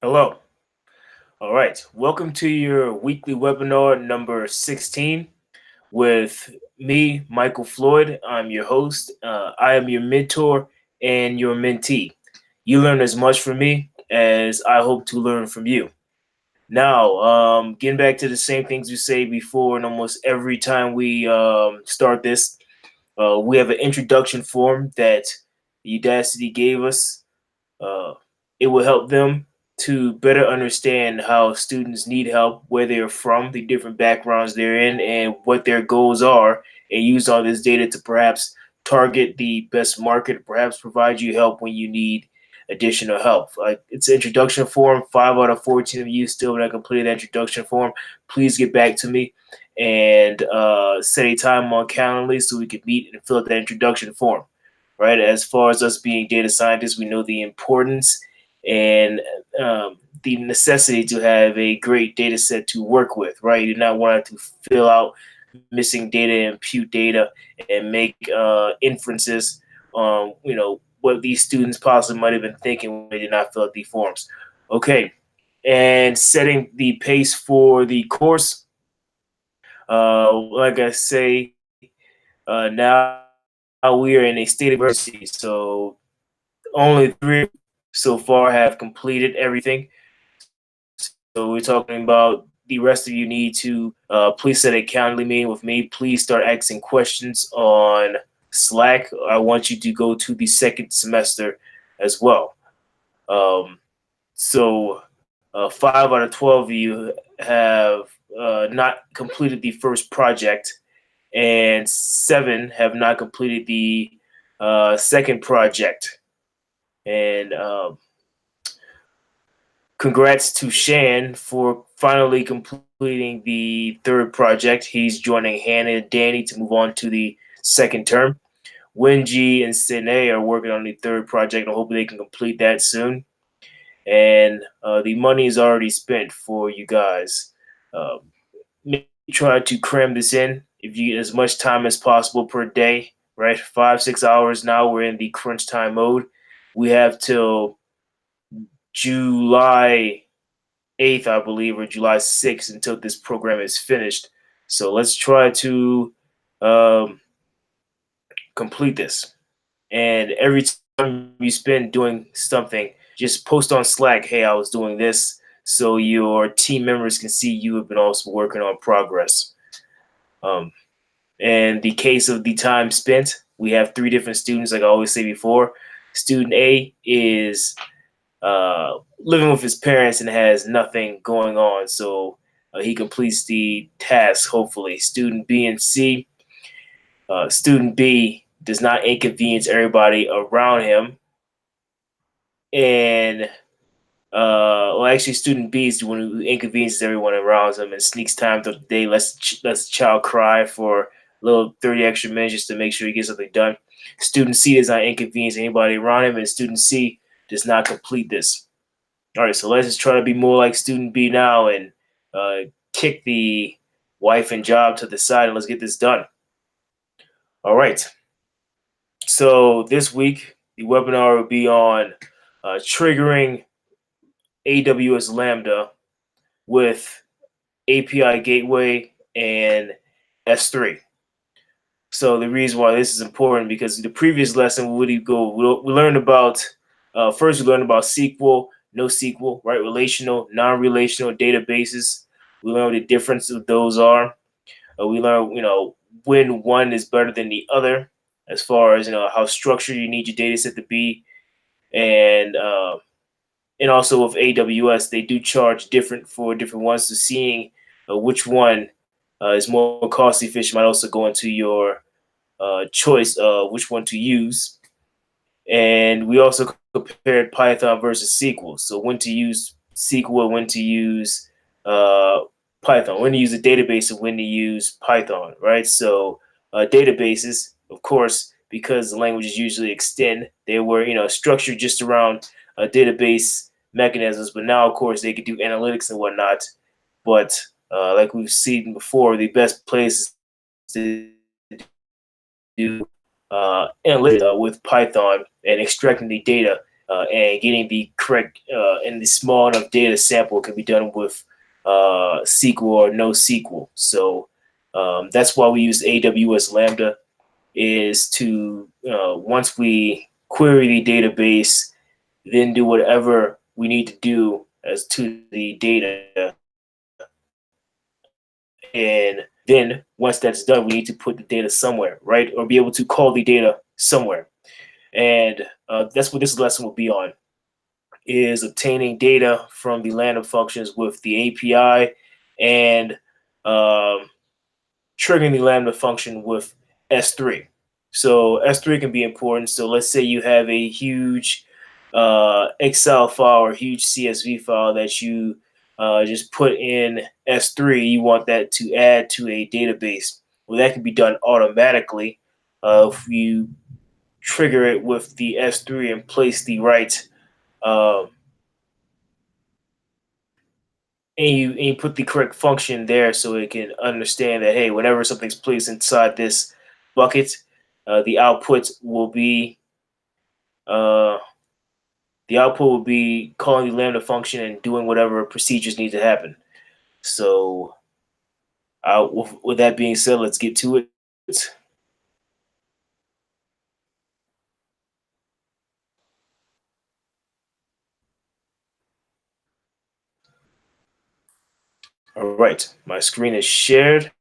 Hello. All right. Welcome to your weekly webinar number 16 with me, Michael Floyd. I'm your host. I am your mentor and your mentee. You learn as much from me as I hope to learn from you. Now, getting back to the same things we say before, and almost every time we start this, we have an introduction form that Udacity gave us. Uh, it will help them to better understand how students need help, where they're from, the different backgrounds they're in, and what their goals are, and use all this data to perhaps target the best market, perhaps provide you help when you need additional help. It's an introduction form. 5 out of 14 of you still have not completed the introduction form. Please get back to me and set a time on Calendly so we can meet and fill out that introduction form, right? As far as us being data scientists, we know the importance and the necessity to have a great data set to work with, right? You do not want to fill out missing data, impute data, and make inferences on, what these students possibly might have been thinking when they did not fill out the forms. Okay, and setting the pace for the course. Like I say, now we are in a state of emergency, so only three so far have completed everything. So we're talking about the rest of you need to please set a Calendly meeting with me. Please start asking questions on Slack. I want you to go to the second semester as well. Um, so 5 out of 12 of you have not completed the first project, and 7 have not completed the second project. And congrats to Shan for finally completing the third project. He's joining Hannah and Danny to move on to the second term. Wenji and Sine are working on the third project, and hopefully they can complete that soon. And the money is already spent for you guys. Maybe try to cram this in if you get as much time as possible per day, right? 5, 6 hours. Now we're in the crunch time mode. We have till July 8th, I believe, or July 6th until this program is finished. So let's try to um, complete this. And every time you spend doing something, just post on Slack, hey, I was doing this, so your team members can see you have been also working on progress. Um, and the case of the time spent, we have 3 different students, like I always say before. Student A is living with his parents and has nothing going on, so he completes the task, hopefully. Student B and C. Student B does not inconvenience everybody around him. And, well, actually, student B is the one who inconveniences everyone around him and sneaks time through the day, lets the child cry for a little 30 extra minutes just to make sure he gets something done. Student C does not inconvenience anybody around him, and student C does not complete this. All right, so let's just try to be more like student B now and kick the wife and job to the side and let's get this done. All right. So this week, the webinar will be on triggering AWS Lambda with API Gateway and S3. So the reason why this is important because the previous lesson we learned about first we learned about SQL, NoSQL, right? Relational, non-relational databases. We learned what the difference of those are. We learned, when one is better than the other, as far as how structured you need your data set to be, and also with AWS, they do charge different for different ones. So seeing which one is more cost efficient might also go into your choice of which one to use. And we also compared Python versus SQL. So when to use SQL, when to use Python, when to use a database, and when to use Python, right? So databases, of course, because the languages usually extend, they were structured just around database mechanisms, but now of course they could do analytics and whatnot. But like we've seen before, the best place to do analytics with Python and extracting the data and getting the correct and the small enough data sample can be done with SQL or NoSQL. So that's why we use AWS Lambda, is to once we query the database, then do whatever we need to do as to the data. And then once that's done, we need to put the data somewhere, right? Or be able to call the data somewhere. And that's what this lesson will be on, is obtaining data from the Lambda functions with the API and um, triggering the Lambda function with S3. So S3 can be important. So let's say you have a huge Excel file or huge CSV file that you just put in S3. You want that to add to a database. Well, that can be done automatically if you trigger it with the S3 and place the right um, and you put the correct function there so it can understand that, hey, whenever something's placed inside this bucket, the output will be uh, calling the Lambda function and doing whatever procedures need to happen. So with that being said, let's get to it. All right, my screen is shared.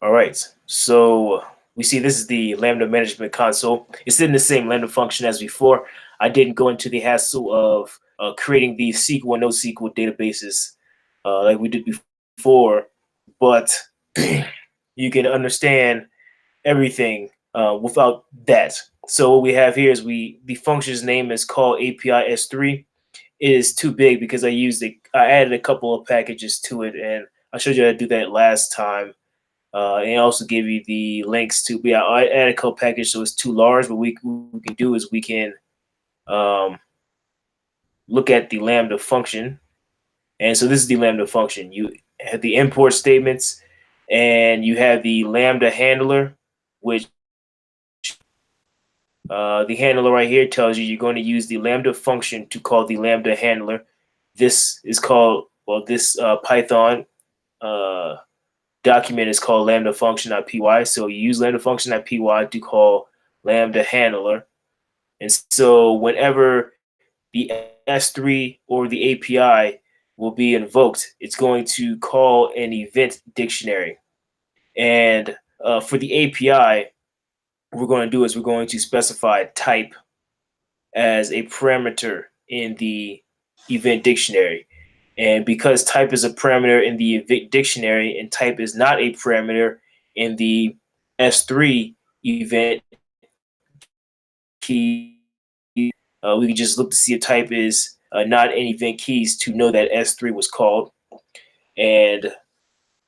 All right, so we see this is the Lambda management console. It's in the same Lambda function as before. I didn't go into the hassle of creating these SQL and NoSQL databases like we did before, but you can understand everything without that. So what we have here is the function's name is called API S3. It is too big because I added a couple of packages to it, and I showed you how to do that last time. And also give you the links to. Yeah, I add a code package so it's too large. But what we can do is we can um, look at the Lambda function, and so this is the Lambda function. You have the import statements, and you have the Lambda handler, which the handler right here tells you you're going to use the Lambda function to call the Lambda handler. This is called this Python uh, document is called lambda function.py. So you use lambda function.py to call lambda handler. And so whenever the S3 or the API will be invoked, it's going to call an event dictionary. And for the API, what we're going to do is we're going to specify type as a parameter in the event dictionary. And because type is a parameter in the event dictionary and type is not a parameter in the S3 event key, we can just look to see if type is not in event keys to know that S3 was called. And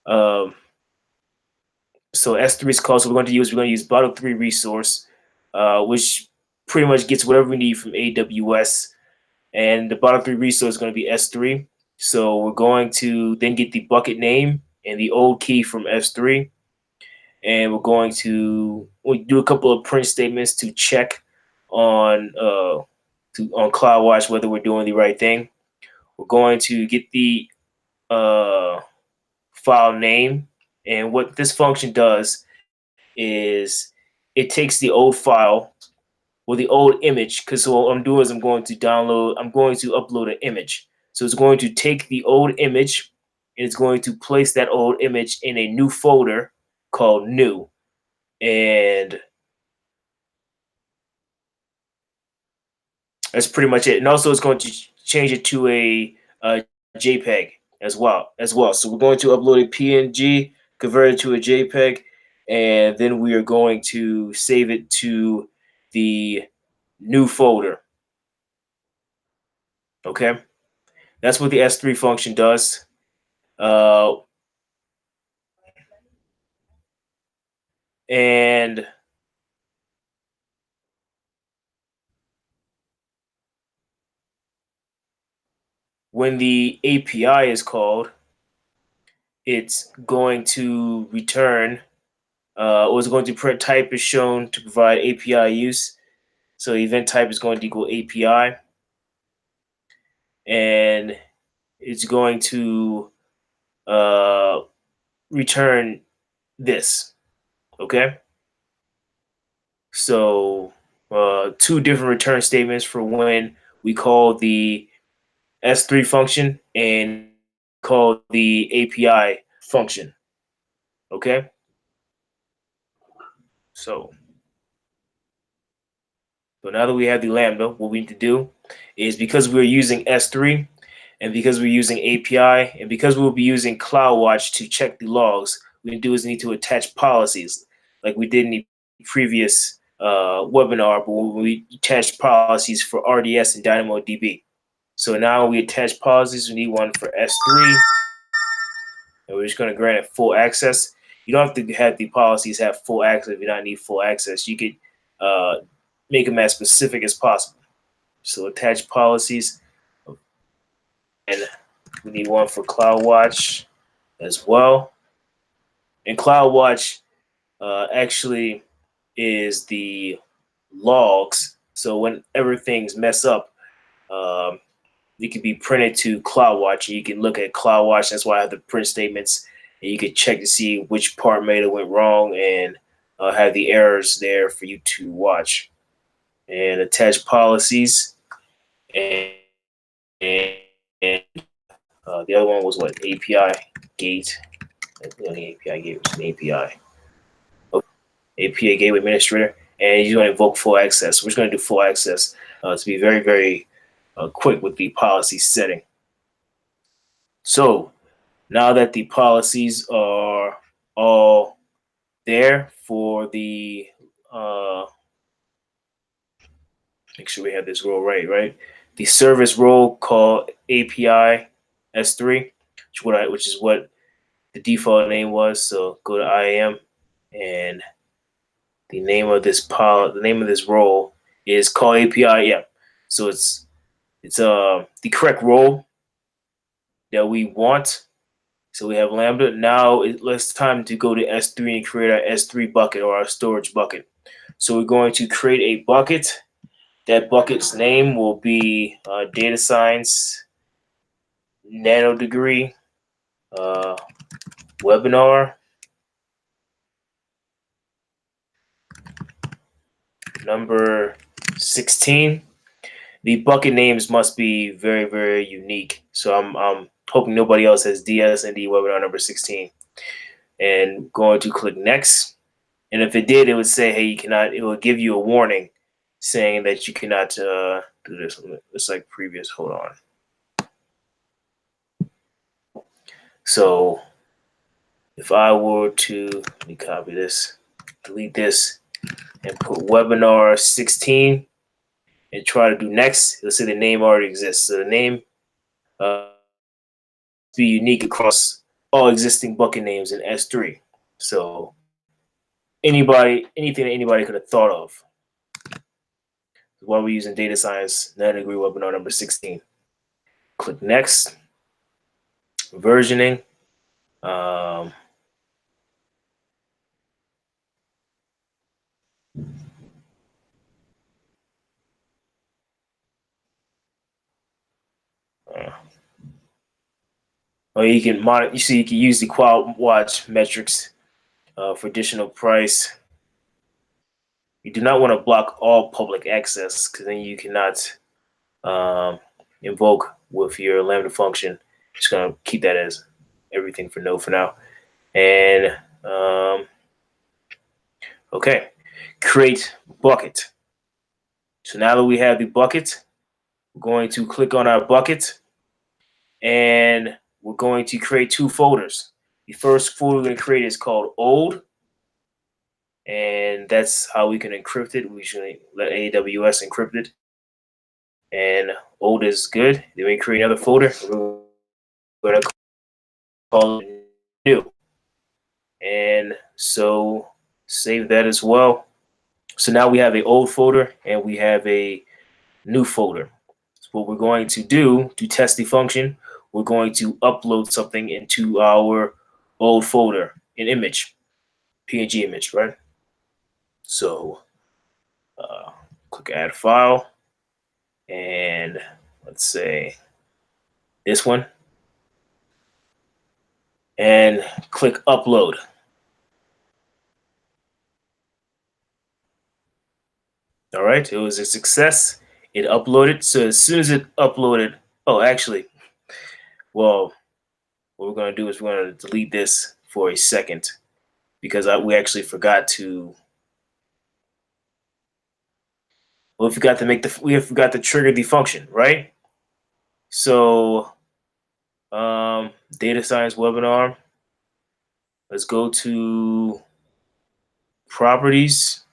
um, so S3 is called. So we're going to use bottom3 resource, which pretty much gets whatever we need from AWS. And the bottom3 resource is going to be S3. So we're going to then get the bucket name and the old key from S3. And we'll do a couple of print statements to check on on CloudWatch whether we're doing the right thing. We're going to get the uh, file name, and what this function does is it takes the old file or the old image, because what I'm doing is I'm going to upload an image. So it's going to take the old image and it's going to place that old image in a new folder called new. And that's pretty much it. And also it's going to change it to a JPEG as well. So we're going to upload a PNG, convert it to a JPEG, and then we are going to save it to the new folder. Okay, that's what the S3 function does. Uh, and when the API is called, it's going to return, or it's going to print type is shown to provide API use. So event type is going to equal API, and it's going to uh, return this. Okay, so two different return statements for when we call the S3 function and call the API function. Okay, so now that we have the Lambda, what we need to do is, because we're using S3 and because we're using API and because we'll be using CloudWatch to check the logs, we need to attach policies like we did in the previous webinar, but when we attached policies for RDS and DynamoDB. So now we attach policies. We need one for S3, and we're just going to grant it full access. You don't have to have the policies have full access if you don't need full access. You could make them as specific as possible. So attach policies, and we need one for CloudWatch as well. And CloudWatch actually is the logs. So whenever things mess up, it can be printed to CloudWatch, and you can look at CloudWatch. That's why I have the print statements, and you can check to see which part made it went wrong and have the errors there for you to watch. And attach policies, and, and the other one was what? API gate. The API gate was an API. Okay. API gateway administrator, and you're going to invoke full access. We're just going to do full access to be very, very quick with the policy setting. So now that the policies are all there for the make sure we have this role right? The service role called API S3, which is what the default name was. So go to IAM, and the name of this role is called API. Yeah, so it's the correct role that we want. So we have Lambda. Now it's time to go to S3 and create our S3 bucket, or our storage bucket. So we're going to create a bucket. That bucket's name will be data science nanodegree webinar number 16. The bucket names must be very, very unique. So I'm hoping nobody else has DSND webinar number 16. And going to click next. And if it did, it would say, hey, you cannot, it will give you a warning saying that you cannot do this. It's like previous, hold on. So if I were to, let me copy this, delete this, and put webinar 16 and try to do next, it'll say the name already exists. So the name be unique across all existing bucket names in S3. So anything that anybody could have thought of while we're using data science nanodegree webinar number 16. Click next. Versioning. Or you can monitor. You see, you can use the CloudWatch metrics for additional price. You do not want to block all public access, because then you cannot invoke with your Lambda function. Just gonna keep that as everything for no for now. And okay, create bucket. So now that we have the bucket, we're going to click on our bucket, and we're going to create two folders. The first folder we're going to create is called old, and that's how we can encrypt it. We should let AWS encrypt it, and old is good. Then we create another folder. We're going to call it new, and so save that as well. So now we have an old folder and we have a new folder. So what we're going to do to test the function, we're going to upload something into our old folder, an image, PNG image, right? So click add file, and let's say this one, and click upload. All right, it was a success. It uploaded. So as soon as it uploaded, oh, actually, well, what we're going to do is we're going to delete this for a second because we actually forgot to. Well, we forgot to trigger the function, right? So, data science webinar. Let's go to properties,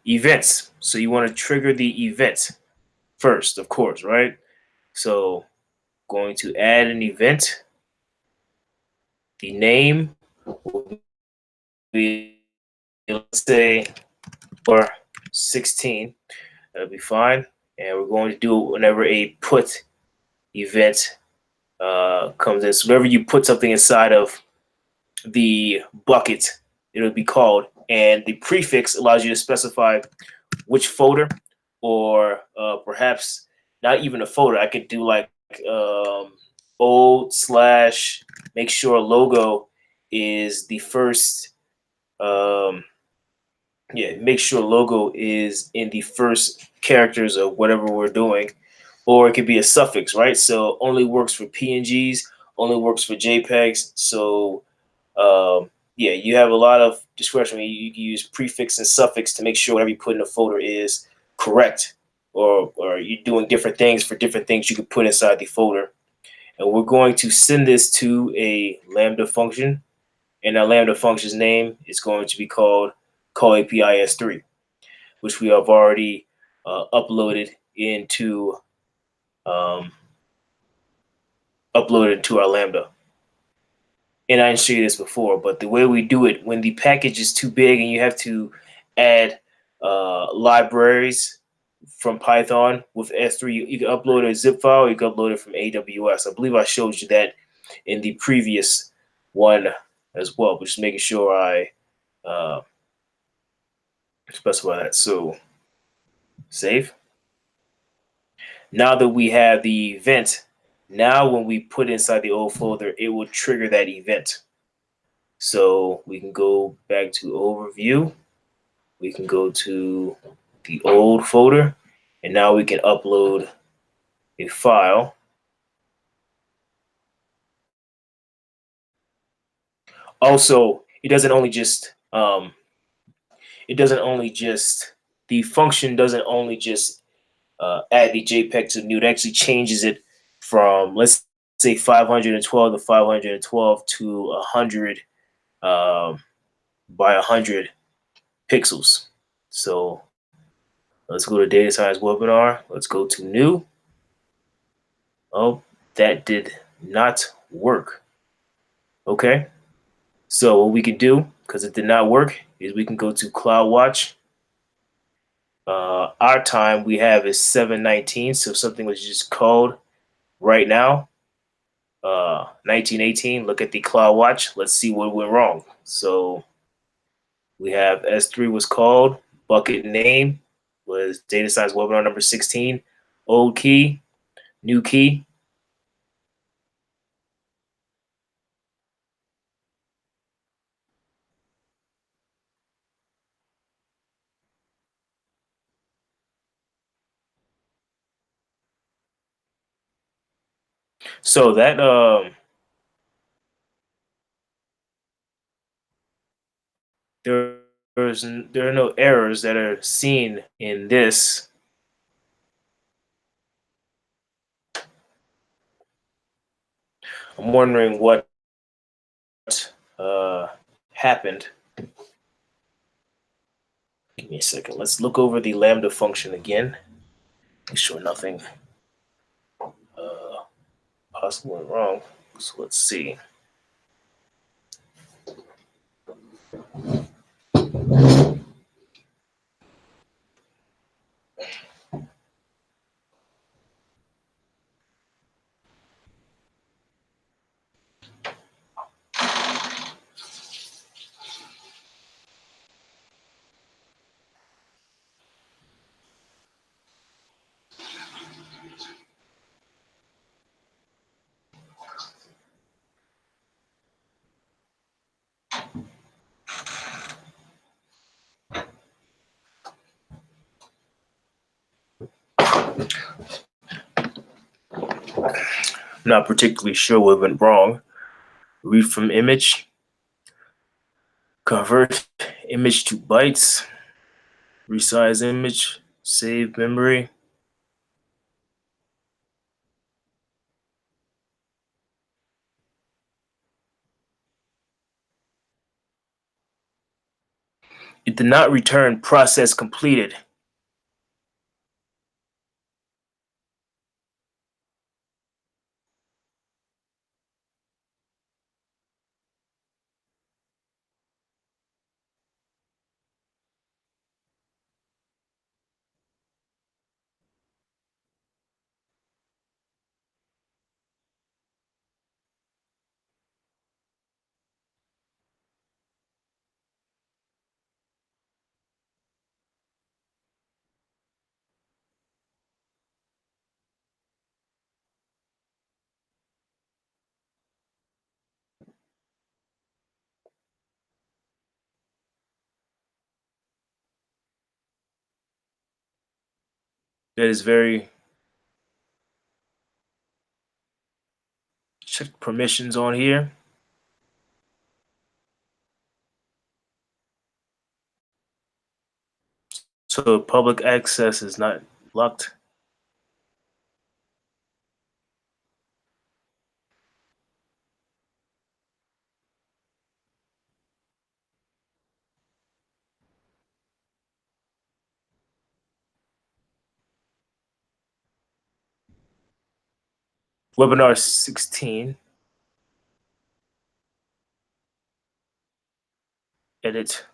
events. So you want to trigger the event first, of course, right? So going to add an event. The name will be, let's say, or 16. That'll be fine. And we're going to do it whenever a put event comes in. So whenever you put something inside of the bucket, it'll be called. And the prefix allows you to specify which folder, or perhaps not even a folder. I could do like old slash, make sure logo is the first. Um, yeah, make sure logo is in the first characters of whatever we're doing, or it could be a suffix, right? So only works for PNGs, only works for JPEGs. So yeah, you have a lot of discretion. You can use prefix and suffix to make sure whatever you put in a folder is correct, or you're doing different things for different things you can put inside the folder. And we're going to send this to a Lambda function, and that Lambda function's name is going to be called call API S3, which we have already uploaded into um, our Lambda. And I didn't show you this before, but the way we do it, when the package is too big and you have to add libraries from Python with S3, you can upload a zip file, you can upload it from AWS. I believe I showed you that in the previous one as well, but just making sure I uh, specify that. So save. Now that we have the event, now when we put inside the old folder, it will trigger that event. So we can go back to overview. We can go to the old folder, and now we can upload a file. Also, the function doesn't only just add the JPEG to new. It actually changes it from, let's say, 512 to 512 to 100 by 100 pixels. So let's go to data science webinar. Let's go to new. Oh, that did not work. Okay. So what we can do, because it did not work, is we can go to CloudWatch. Our time we have is 7:19. So something was just called right now. 1918. Look at the CloudWatch. Let's see what went wrong. So we have S3 was called. Bucket name was data science webinar number 16. Old key, new key. So that there are no errors that are seen in this. I'm wondering what uh, happened. Give me a second. Let's look over the Lambda function again. Make sure nothing possible went wrong. So let's see. Not particularly sure what went wrong. Read from image, convert image to bytes, resize image, save memory. It did not return process completed. That is very. Check permissions on here. So public access is not locked. Webinar 16. Edit.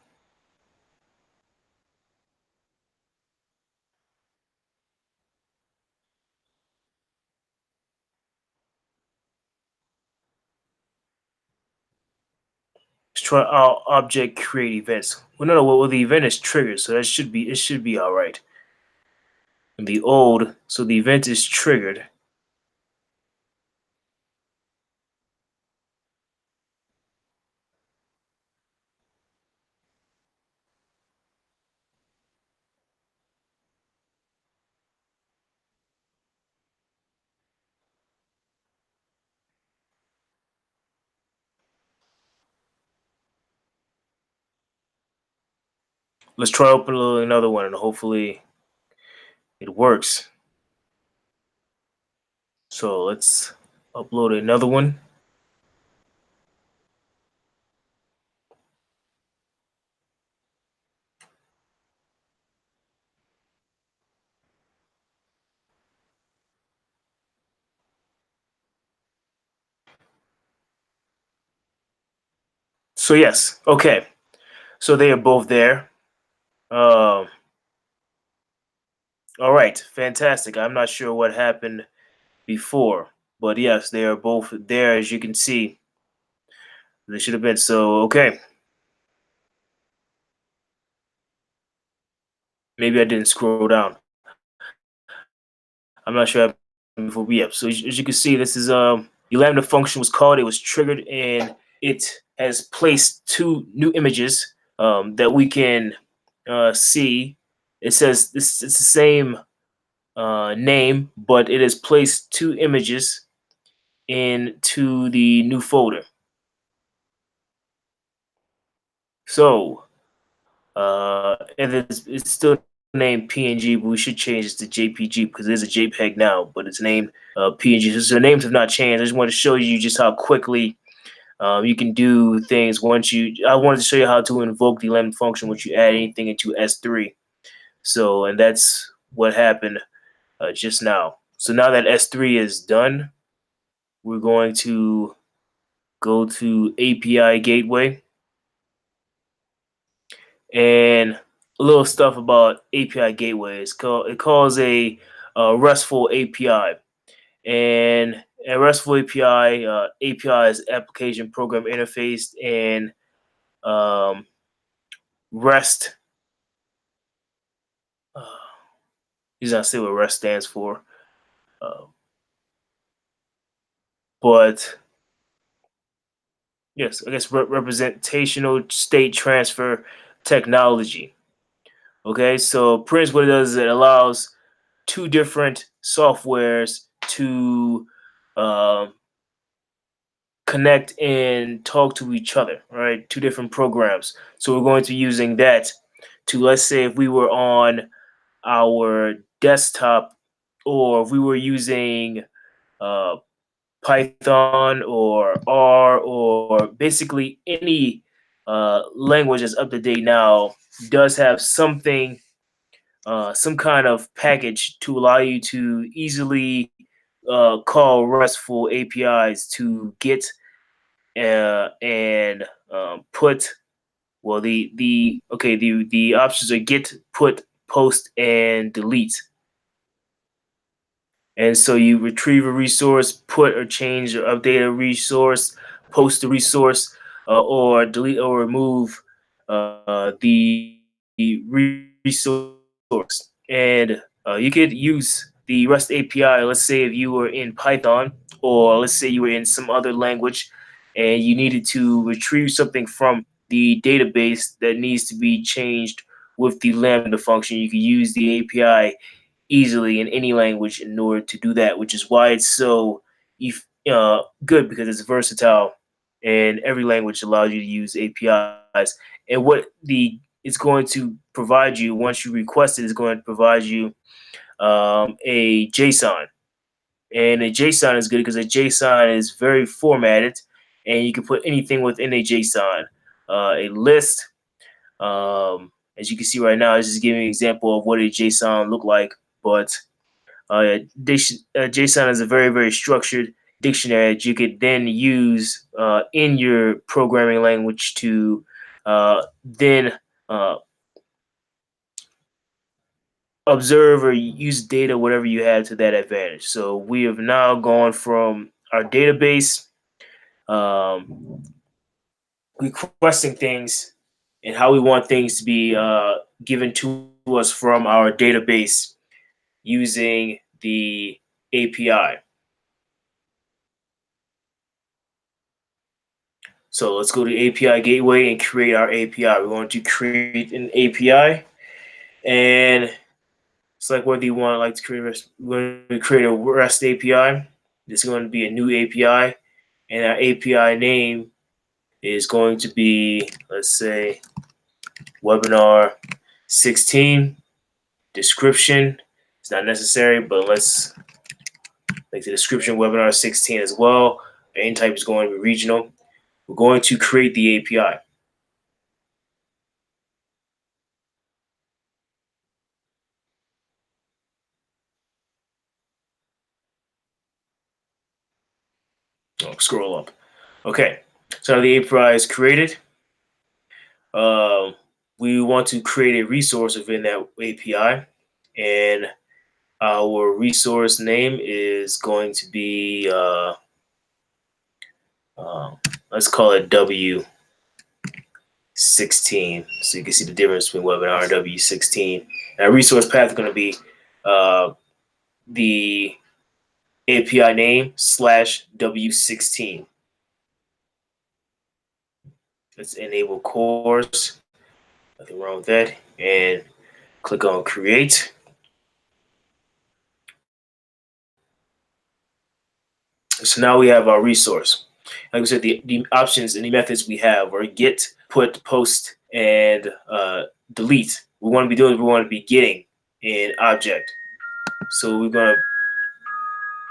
Let's try our object create events. Well, no, well, the event is triggered, so it should be all right. In the old, so the event is triggered. Let's try open another one, and hopefully it works. So let's upload another one. So yes, okay. So they are both there. Um, all right, fantastic. I'm not sure what happened before, but yes, they are both there. As you can see, they should have been. So okay, maybe I didn't scroll down. I'm not sure before we up. So as you can see, this is the Lambda function was called. It was triggered, and it has placed two new images that we can see. It says it's the same name, but it has placed two images into the new folder. So and it's still named PNG, but we should change it to JPG because it is a JPEG now, but it's named PNG. So the names have not changed. I just want to show you just how quickly you can do things once you. I wanted to show you how to invoke the lambda function once you add anything into S3. So, and that's what happened just now. So now that S3 is done, we're going to go to API Gateway. And a little stuff about API gateways. It calls a RESTful API, and a RESTful API API is application program interface, and REST. Uh, He's not say what REST stands for, uh, but yes, I guess representational state transfer technology. Okay, so Prince, what it does is it allows two different softwares to um, connect and talk to each other, right? Two different programs. So we're going to be using that to, let's say, if we were on our desktop, or if we were using uh, Python or R, or basically any language that's up to date now, does have something, some kind of package to allow you to easily call RESTful APIs to get and put. Well, the options are get, put, post, and delete. And so you retrieve a resource, put or change or update a resource, post a resource, or delete or remove the resource. And you could use the REST API. Let's say if you were in Python, or let's say you were in some other language, and you needed to retrieve something from the database that needs to be changed with the Lambda function. You could use the API easily in any language in order to do that, which is why it's so good, because it's versatile and every language allows you to use APIs. And what the it's going to provide you once you request it is going to provide you a JSON. And a JSON is good because a JSON is very formatted, and you can put anything within a JSON. A list, as you can see right now, this is giving an example of what a JSON look like. But JSON is a very, very structured dictionary that you could then use in your programming language to then uh, observe or use data, whatever you have to that advantage. So we have now gone from our database um, requesting things and how we want things to be given to us from our database using the API. So let's go to API Gateway and create our API. We're going to create an API, and select whether you want like to create. We're going to create a REST API. This is going to be a new API, and our API name is going to be, let's say, webinar 16. Description, it's not necessary, but let's make the description webinar 16 as well. Main type is going to be regional. We're going to create the API. Oh, scroll up. Okay, so now the API is created. Uh, we want to create a resource within that API, and our resource name is going to be, uh, let's call it W16, so you can see the difference between webinar and W16. And our resource path is going to be the API name slash W16. Let's enable course. Nothing wrong with that. And click on create. So now we have our resource. Like I said, the options and the methods we have are get, put, post, and delete. We want to be doing, we want to be getting an object. So we're going to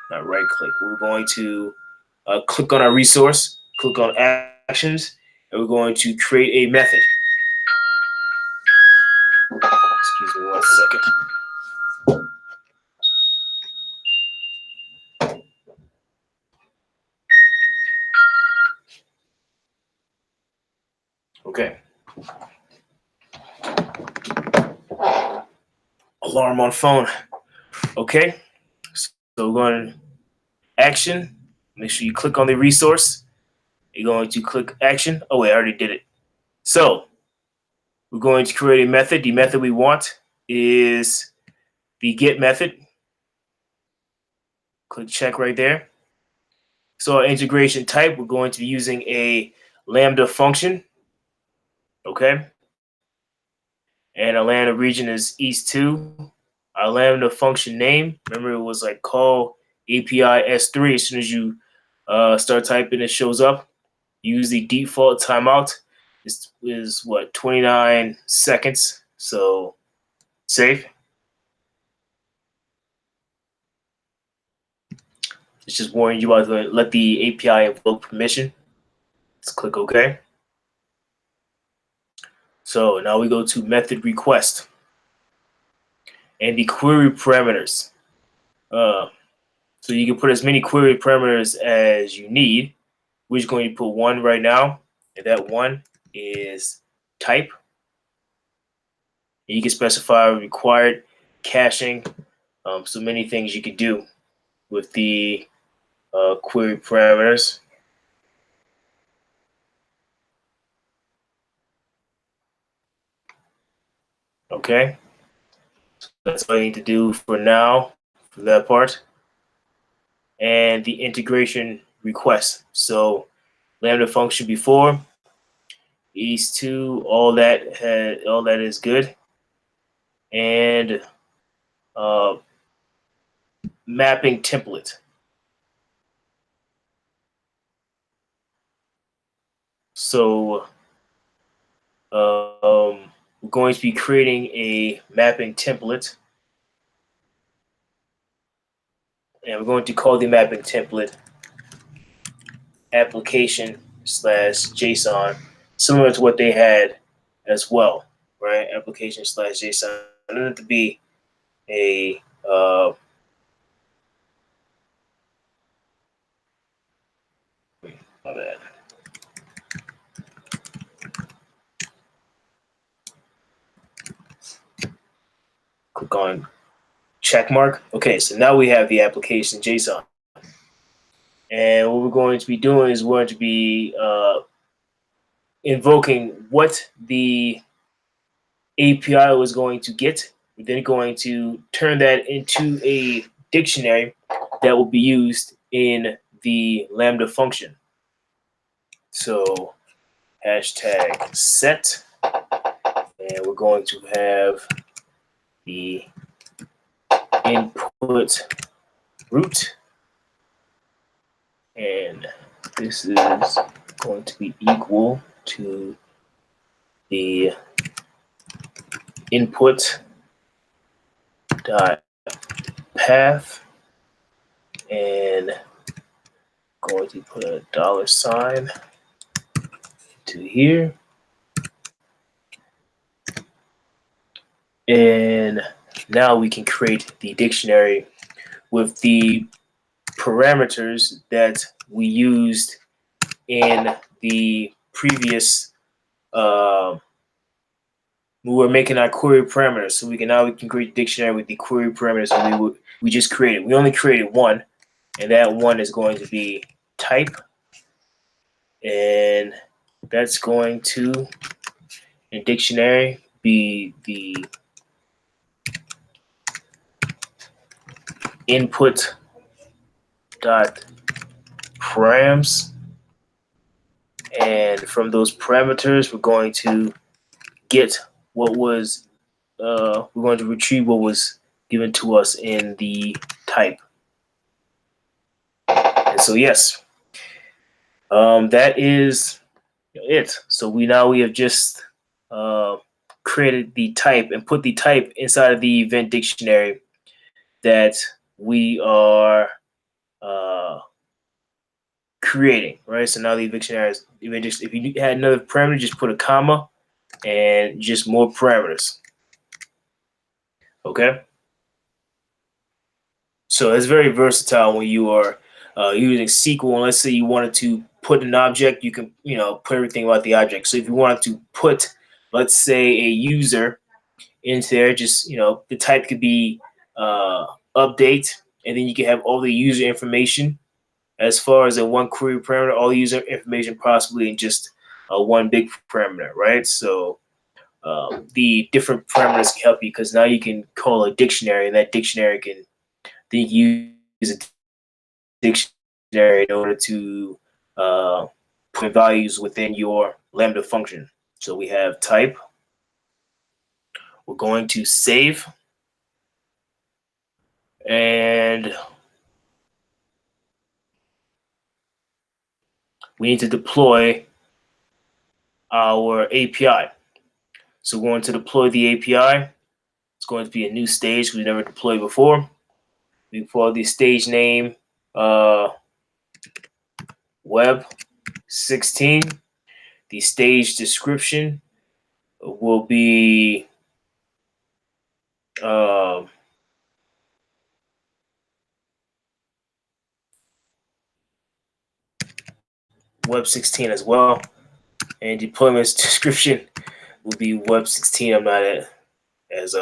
not right click. We're going to click on our resource, click on actions, and we're going to create a method. Excuse me 1 second. Okay. Alarm on phone. Okay. So we're going to action. Make sure you click on the resource. You're going to click action. Oh wait, I already did it. So we're going to create a method. The method we want is the get method. Click check right there. So our integration type, we're going to be using a Lambda function. Okay. And our Lambda region is East 2. our Lambda function name. Remember, it was like call API S3. As soon as you start typing, it shows up. Use the default timeout. This is what, 29 seconds. So save. It's just warning you about to let the API invoke permission. Let's click OK. So now we go to method request and the query parameters. So you can put as many query parameters as you need. We're just going to put one right now, and that one is type. And you can specify required caching. So many things you can do with the query parameters. Okay, so that's all you need to do for now for that part. And the integration request. So Lambda function before these two, all that is good. And mapping template. So we're going to be creating a mapping template, and we're going to call the mapping template application/JSON, similar to what they had as well, right? Application/JSON. It doesn't have to be a my bad. Click on check mark. Okay, so now we have the application JSON. And what we're going to be doing is we're going to be invoking what the API was going to get. We're then going to turn that into a dictionary that will be used in the Lambda function. So hashtag set, and we're going to have the input root, and this is going to be equal to the input dot path, and going to put a $sign to here, and now we can create the dictionary with the parameters that we used in the previous we were making our query parameters. So we can create a dictionary with the query parameters that we just created. We only created one, and that one is going to be type, and that's going to in dictionary be the input dot params, and from those parameters we're going to get what was we're going to retrieve what was given to us in the type. And so yes, that is it. So we have just created the type and put the type inside of the event dictionary that we are creating, right? So now the dictionary is even just, if you had another parameter, just put a comma and just more parameters. Okay. So it's very versatile when you are using SQL. And let's say you wanted to put an object, you can put everything about the object. So if you wanted to put, let's say, a user into there, just the type could be update, and then you can have all the user information as far as a one query parameter, all user information possibly in just one big parameter, right? So the different parameters can help you because now you can call a dictionary, and that dictionary can then use a dictionary in order to put values within your Lambda function. So we have type. We're going to save. And we need to deploy our API. So we're going to deploy the API. It's going to be a new stage we never deployed before. We call the stage name Web 16. The stage description will be uh, Web 16 as well. And deployment description will be Web 16. I'm not as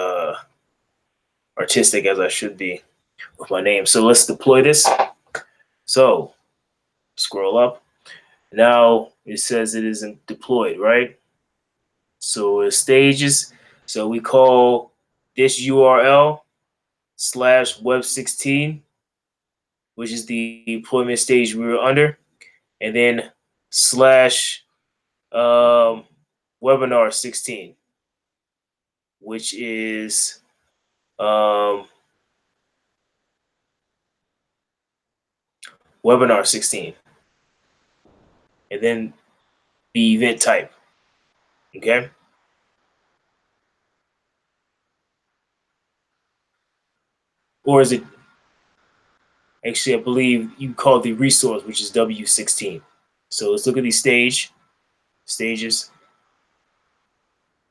artistic as I should be with my name. So let's deploy this. So scroll up. Now it says it isn't deployed, right? So it stages. So we call this URL / web 16, which is the deployment stage we were under, and then slash webinar 16, which is webinar 16, and then the event type. Okay. Or is it actually, I believe you call the resource, which is W16. So let's look at these stages.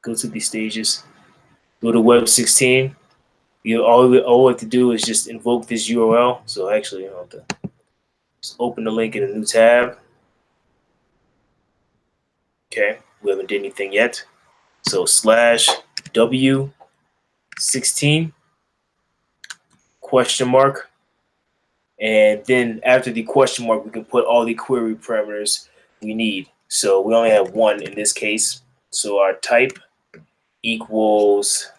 Go to these stages. Go to Web 16. All we have to do is just invoke this URL. So actually, I'll have to just open the link in a new tab. Okay, we haven't done anything yet. So / W16 ? And then after the question mark, we can put all the query parameters we need. So we only have one in this case. So our type equals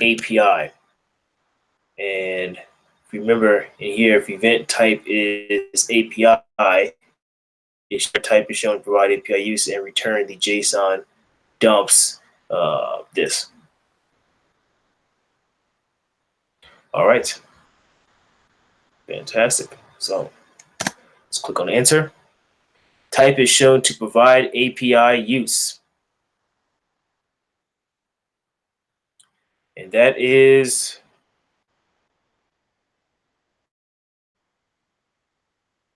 API. And if you remember in here, if event type is API, type is shown to provide API use and return the JSON dumps this. All right. Fantastic. So let's click on enter. Type is shown to provide API use. And that is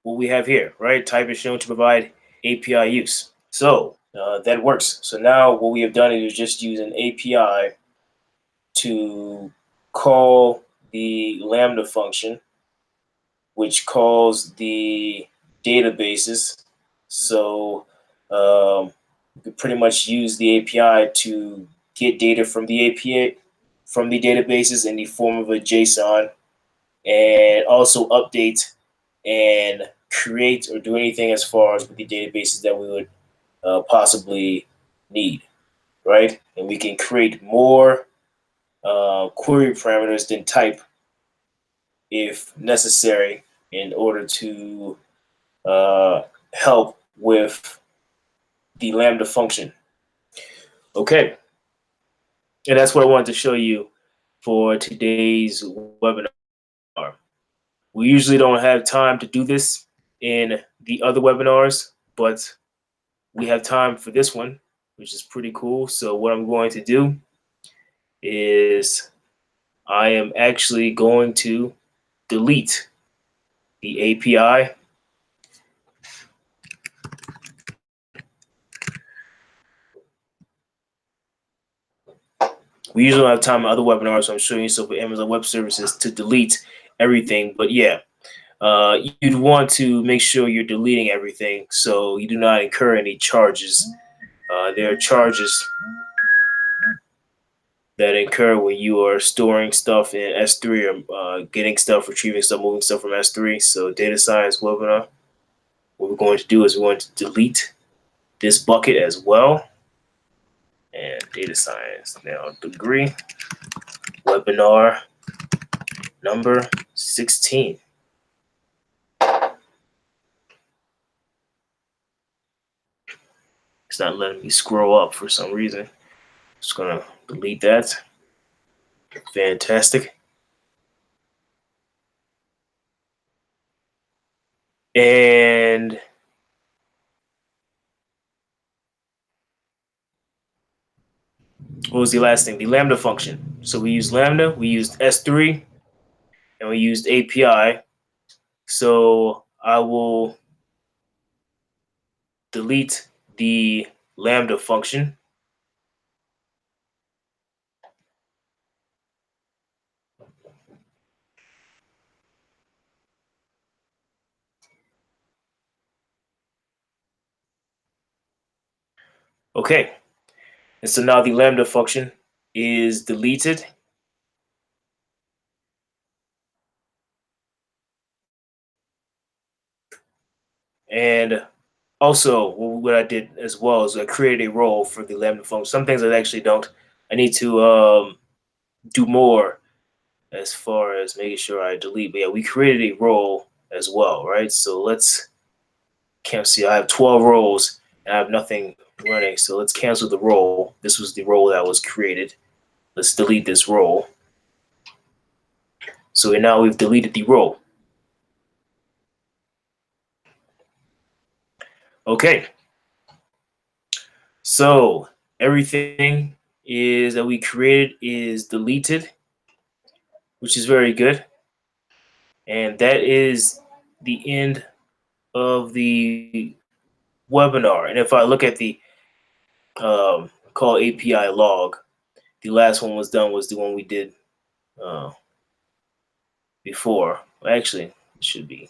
what we have here, right? Type is shown to provide API use. So that works. So now what we have done is just use an API to call the Lambda function, which calls the databases. So you could pretty much use the API to get data from the API from the databases in the form of a JSON, and also update and create or do anything as far as with the databases that we would possibly need, right? And we can create more query parameters than type if necessary in order to help with the Lambda function. Okay, and that's what I wanted to show you for today's webinar. We usually don't have time to do this in the other webinars, but we have time for this one, which is pretty cool. So what I'm going to do is I am actually going to delete the API. We usually don't have time in other webinars, so I'm showing you so for Amazon Web Services to delete everything. But yeah, you'd want to make sure you're deleting everything so you do not incur any charges. There are charges that incur when you are storing stuff in S3 or getting stuff, retrieving stuff, moving stuff from S3. So data science webinar, what we're going to do is we're going to delete this bucket as well. And data science now degree webinar number 16. It's not letting me scroll up for some reason. Just gonna delete that. Fantastic. And what was the last thing? The Lambda function. So we used Lambda, we used S3, and we used API. So I will delete the Lambda function. Okay. And so now the Lambda function is deleted. And also, what I did as well is I created a role for the Lambda function. Some things I actually don't. I need to do more as far as making sure I delete. But yeah, we created a role as well, right? So let's cancel. I have 12 roles and I have nothing running. So let's cancel the role. This was the role that was created. Let's delete this role. So now we've deleted the role. Okay. So everything is that we created is deleted, which is very good. And that is the end of the webinar. And if I look at the call API log, the last one was done was the one we did uh, before. Actually, it should be.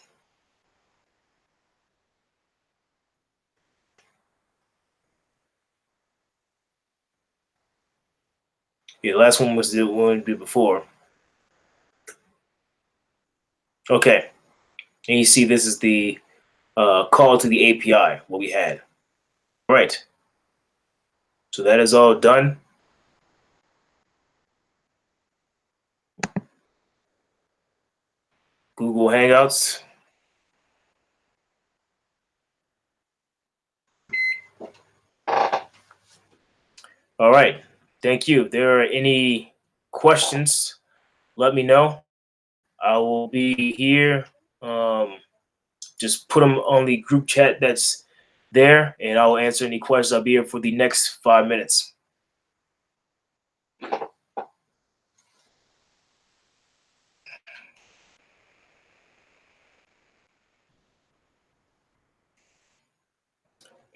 Yeah, the last one was the one we did before. Okay. And you see this is the call to the API, what we had. All right. So that is all done. Google Hangouts. All right. Thank you. If there are any questions, let me know. I will be here. Just put them on the group chat that's there, and I will answer any questions. I'll be here for the next 5 minutes.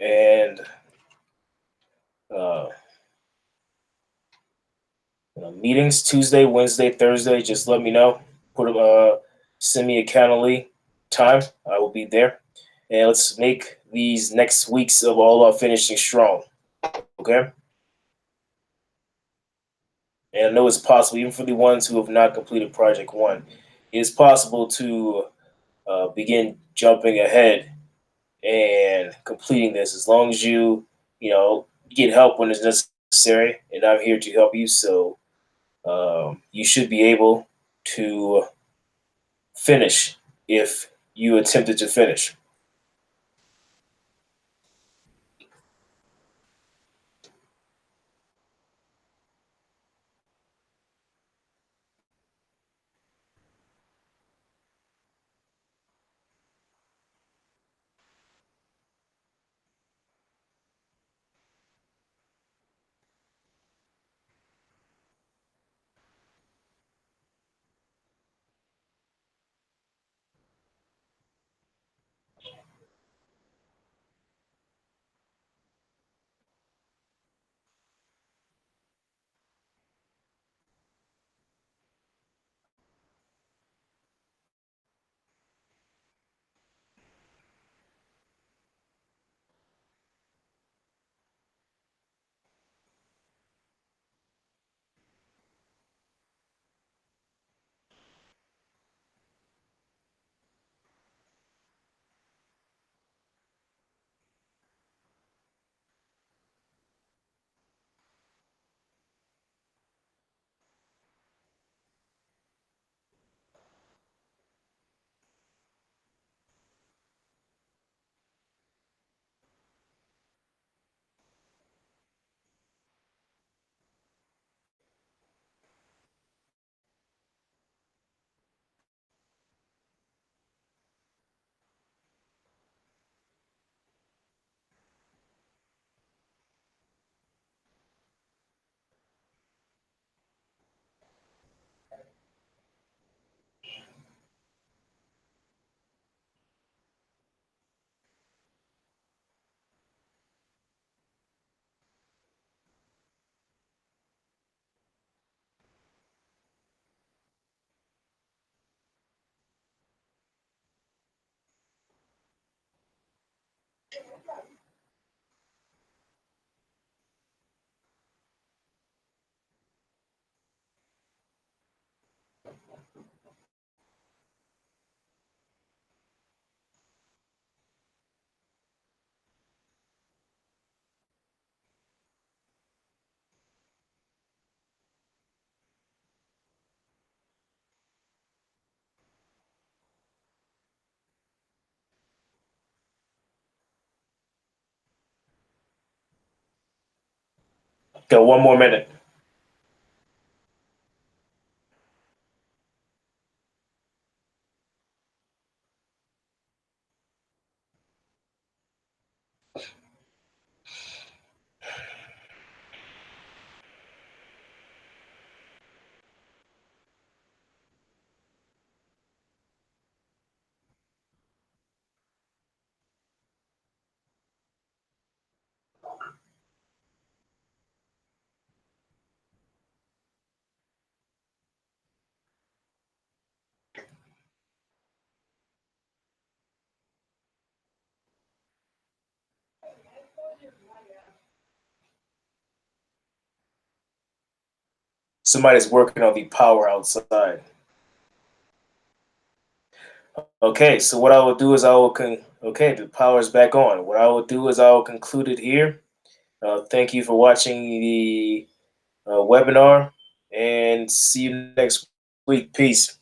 And uh, meetings Tuesday, Wednesday, Thursday. Just let me know. Send me a Calendly time. I will be there, and let's make these next weeks of all our finishing strong. Okay. And I know it's possible, even for the ones who have not completed Project One, it's possible to begin jumping ahead and completing this as long as you get help when it's necessary. And I'm here to help you. So you should be able to finish if you attempted to finish. Got 1 more minute. Somebody's working on the power outside. Okay, so what I will do is okay, the power is back on. What I will do is I will conclude it here. Thank you for watching the webinar, and see you next week. Peace.